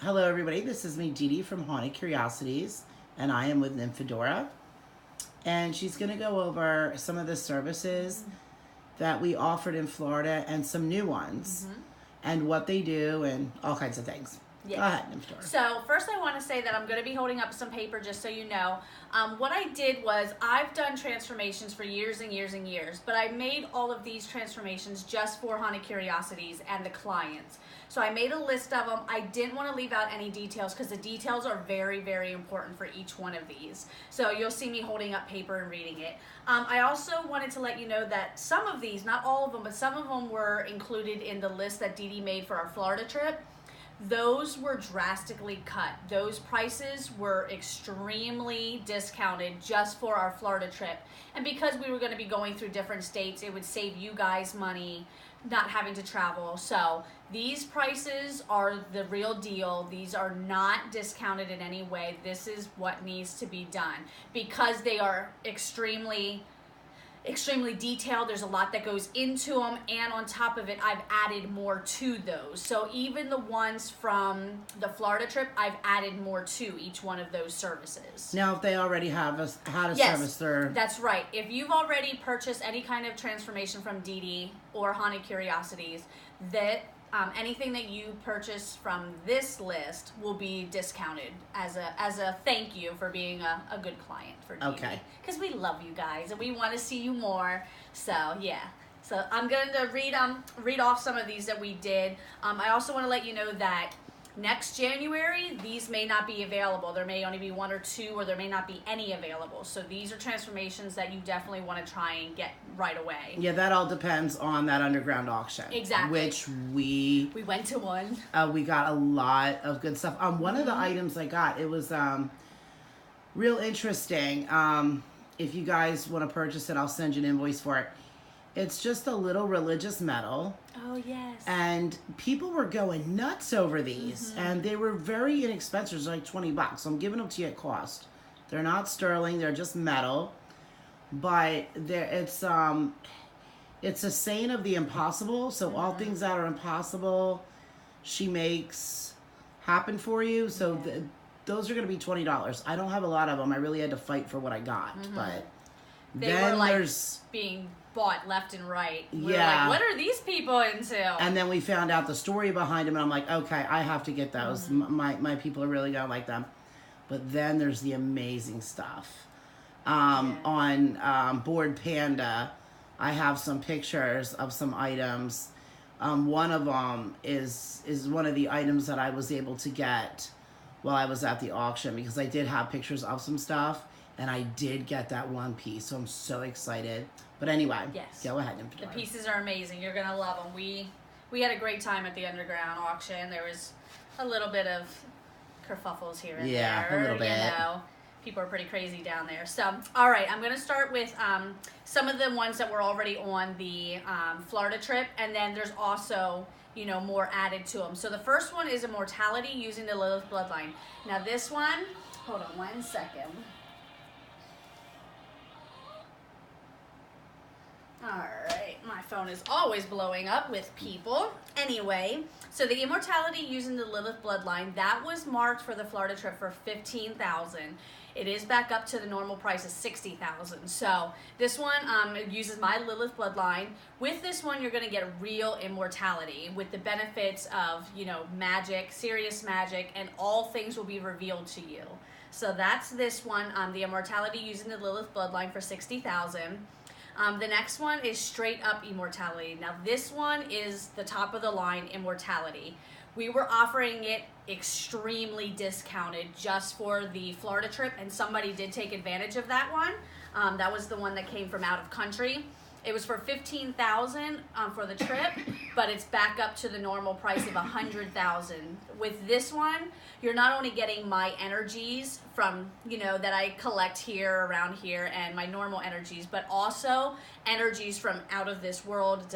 Hello, everybody. This is me, Dee Dee from Haunted Curiosities, and I am with Nymphadora. And she's going to go over some of the services that we offered in Florida and some new ones, and what they do, and all kinds of things. Yes. Go ahead, Nymphadora. So first I want to say that I'm going to be holding up some paper just so you know. What I did was I've done transformations for years and years and years, but I made all of these transformations just for Haunted Curiosities and the clients. So I made a list of them. I didn't want to leave out any details because the details are very, very important for each one of these. So you'll see me holding up paper and reading it. I also wanted to let you know that some of these, not all of them, but some of them were included in the list that Dee Dee made for our Florida trip. Those were drastically cut. Those prices were extremely discounted just for our Florida trip. And because we were going to be going through different states, it would save you guys money not having to travel. So these prices are the real deal. These are not discounted in any way. This is what needs to be done because they are extremely detailed. There's a lot that goes into them, and on top of it I've added more to those. So even the ones from the Florida trip, I've added more to each one of those services. Now, if they already had a service, they're... That's right. If you've already purchased any kind of transformation from Dee Dee or Haunted Curiosities, that anything that you purchase from this list will be discounted as a thank you for being a good client for Dee Dee. Okay. Because we love you guys and we want to see you more. So yeah. So I'm going to read off some of these that we did. I also want to let you know that next January, these may not be available. There may only be one or two, or there may not be any available. So these are transformations that you definitely want to try and get right away. Yeah, that all depends on that underground auction. Exactly. Which we went to one. We got a lot of good stuff. One of the items I got, it was real interesting. If you guys want to purchase it, I'll send you an invoice for it. It's just a little religious medal. Oh, yes. And people were going nuts over these. And they were very inexpensive. They're like $20. So I'm giving them to you at cost. They're not sterling. They're just metal. But it's a saying of the impossible. So all things that are impossible, she makes happen for you. So those are going to be $20. I don't have a lot of them. I really had to fight for what I got. But they then were like there's... being bought left and right. We Yeah. were like, what are these people into? And then we found out the story behind them, and I'm like, okay, I have to get those. My people are really gonna like them. But then there's the amazing stuff. On Board Panda, I have some pictures of some items. One of them is one of the items that I was able to get while I was at the auction, because I did have pictures of some stuff, and I did get that one piece, so I'm so excited. But anyway, yes. Go ahead. The pieces are amazing. You're going to love them. We had a great time at the underground auction. There was a little bit of kerfuffles here and there. Yeah, a little bit. You know, people are pretty crazy down there. So, all right, I'm going to start with some of the ones that were already on the Florida trip, and then there's also, you know, more added to them. So the first one is Immortality using the Lilith bloodline. Now this one, hold on 1 second. Alright, my phone is always blowing up with people. Anyway, so the Immortality using the Lilith bloodline, that was marked for the Florida trip for $15,000. It is back up to the normal price of $60,000. So this one uses my Lilith bloodline. With this one, you're going to get real immortality with the benefits of, you know, magic, serious magic, and all things will be revealed to you. So that's this one, the Immortality using the Lilith bloodline for $60,000. The next one is straight up immortality. Now this one is the top of the line immortality. We were offering it extremely discounted just for the Florida trip, and somebody did take advantage of that one. That was the one that came from out of country. It was for $15,000 for the trip, but it's back up to the normal price of $100,000. With this one, you're not only getting my energies from, you know, that I collect here, around here, and my normal energies, but also energies from out of this world,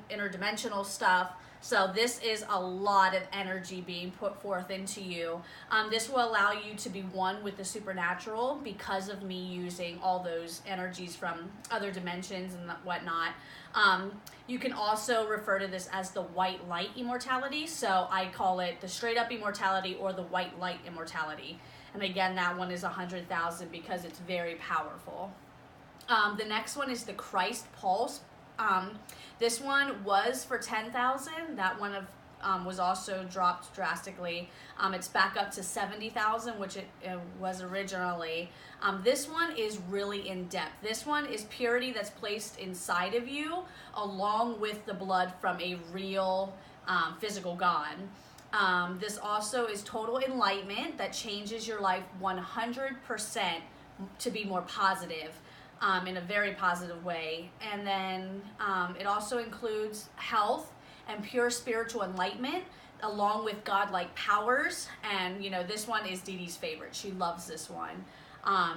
interdimensional stuff. So this is a lot of energy being put forth into you. This will allow you to be one with the supernatural because of me using all those energies from other dimensions and whatnot. You can also refer to this as the white light immortality. So I call it the straight up immortality or the white light immortality. And again, that one is 100,000 because it's very powerful. The next one is the Christ Pulse. This one was for 10,000. That one was also dropped drastically. It's back up to 70,000, which it was originally. This one is really in depth. This one is purity that's placed inside of you, along with the blood from a real physical God. This also is total enlightenment that changes your life 100% to be more positive. In a very positive way. And then it also includes health and pure spiritual enlightenment along with godlike powers. And this one is Dee Dee's favorite. She loves this one.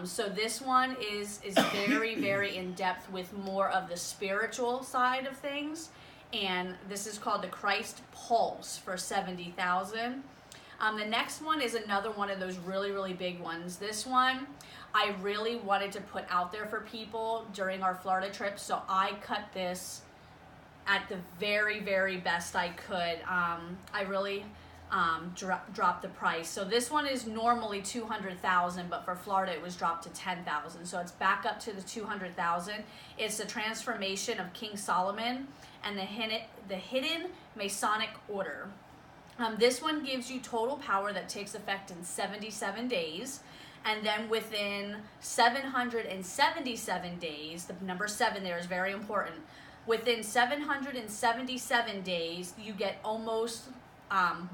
So this one is very, very in depth with more of the spiritual side of things. And this is called the Christ Pulse for 70,000. The next one is another one of those really, really big ones. This one I really wanted to put out there for people during our Florida trip, so I cut this at the very, very best I could. I really dropped the price. So this one is normally 200,000, but for Florida it was dropped to 10,000. So it's back up to the 200,000. It's the transformation of King Solomon and the hidden Masonic order. This one gives you total power that takes effect in 77 days. And then within 777 days, the number 7 there is very important. Within 777 days, you get almost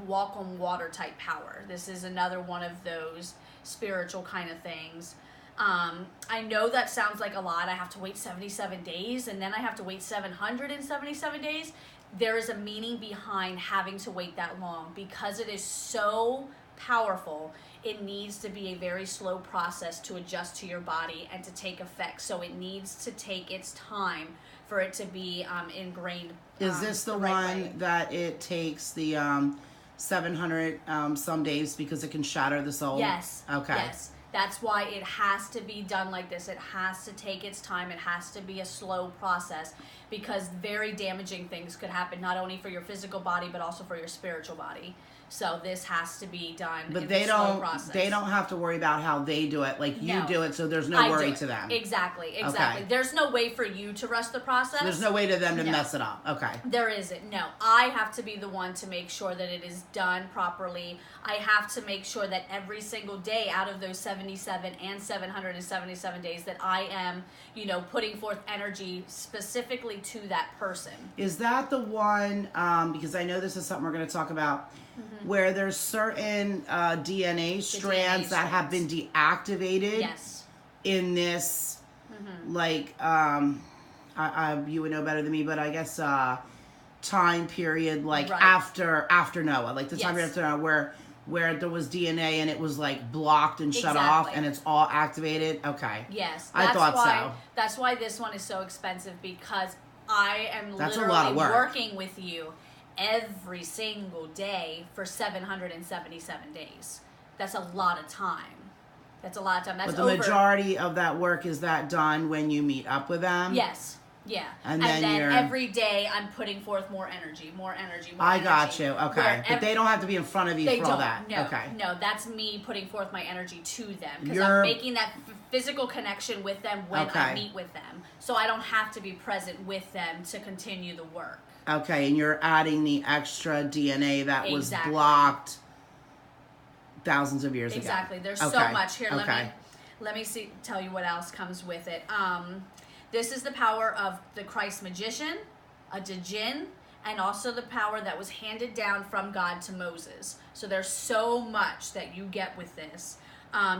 walk on water type power. This is another one of those spiritual kind of things. I know that sounds like a lot. I have to wait 77 days and then I have to wait 777 days. There is a meaning behind having to wait that long because it is so powerful. It needs to be a very slow process to adjust to your body and to take effect. So it needs to take its time for it to be ingrained. Is this the right one way. that it takes the 700 some days because it can shatter the soul? Yes. Okay. Yes. That's why it has to be done like this. It has to take its time. It has to be a slow process because very damaging things could happen, not only for your physical body, but also for your spiritual body. So this has to be done But in they a slow don't. process. They don't have to worry about how they do it. Like you No. do it, so there's no I worry do it. to them. Exactly. Okay. There's no way for you to rush the process. There's no way to them to No. mess it up. Okay. There isn't. No. I have to be the one to make sure that it is done properly. I have to make sure that every single day out of those 77 and 777 days that I am, putting forth energy specifically to that person. Is that the one? Because I know this is something we're going to talk about. Where there's certain DNA strands that have been deactivated Yes. in this, like, you would know better than me, but I guess time period, like Right. after Noah, like the time period Yes. after Noah, where there was DNA and it was like blocked and shut off, Exactly. and it's all activated. Okay. Yes. I thought so. That's why this one is so expensive because I am That's a literally lot of work. working with you every single day for 777 days. That's a lot of time. That's But the majority of that work is that done when you meet up with them. Yes. Yeah. And then every day I'm putting forth more energy. I got you. Okay. But they don't have to be in front of you They for all don't. that. No. Okay. No, that's me putting forth my energy to them because You're- I'm making that physical connection with them when I Okay. meet with them. So I don't have to be present with them to continue the work. Okay, and you're adding the extra DNA that was Exactly. blocked thousands of years Exactly. ago. There's so Okay. much here. Okay. Let me tell you what else comes with it. This is the power of the Christ magician, a djinn, and also the power that was handed down from God to Moses. So there's so much that you get with this.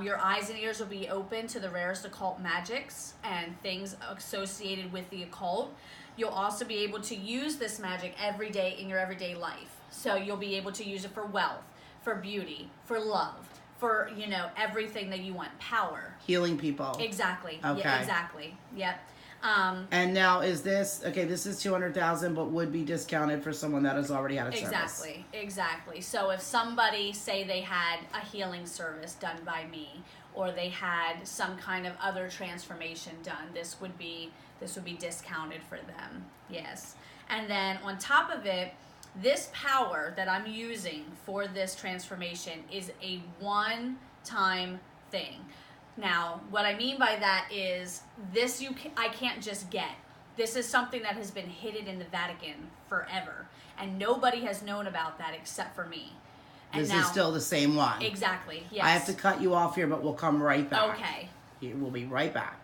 Your eyes and ears will be open to the rarest occult magics and things associated with the occult. You'll also be able to use this magic every day in your everyday life. So you'll be able to use it for wealth, for beauty, for love, for, everything that you want. Power. Healing people. Exactly. Okay. Yeah, exactly. Yep. And now is this okay? This is 200,000, but would be discounted for someone that has already had a service. Exactly. So if somebody say they had a healing service done by me, or they had some kind of other transformation done, this would be discounted for them. Yes. And then on top of it, this power that I'm using for this transformation is a one-time thing. Now, what I mean by that is this I can't just get. This is something that has been hidden in the Vatican forever, and nobody has known about that except for me. And this now, is still the same one. Exactly, yes. I have to cut you off here, but we'll come right back. Okay. We'll be right back.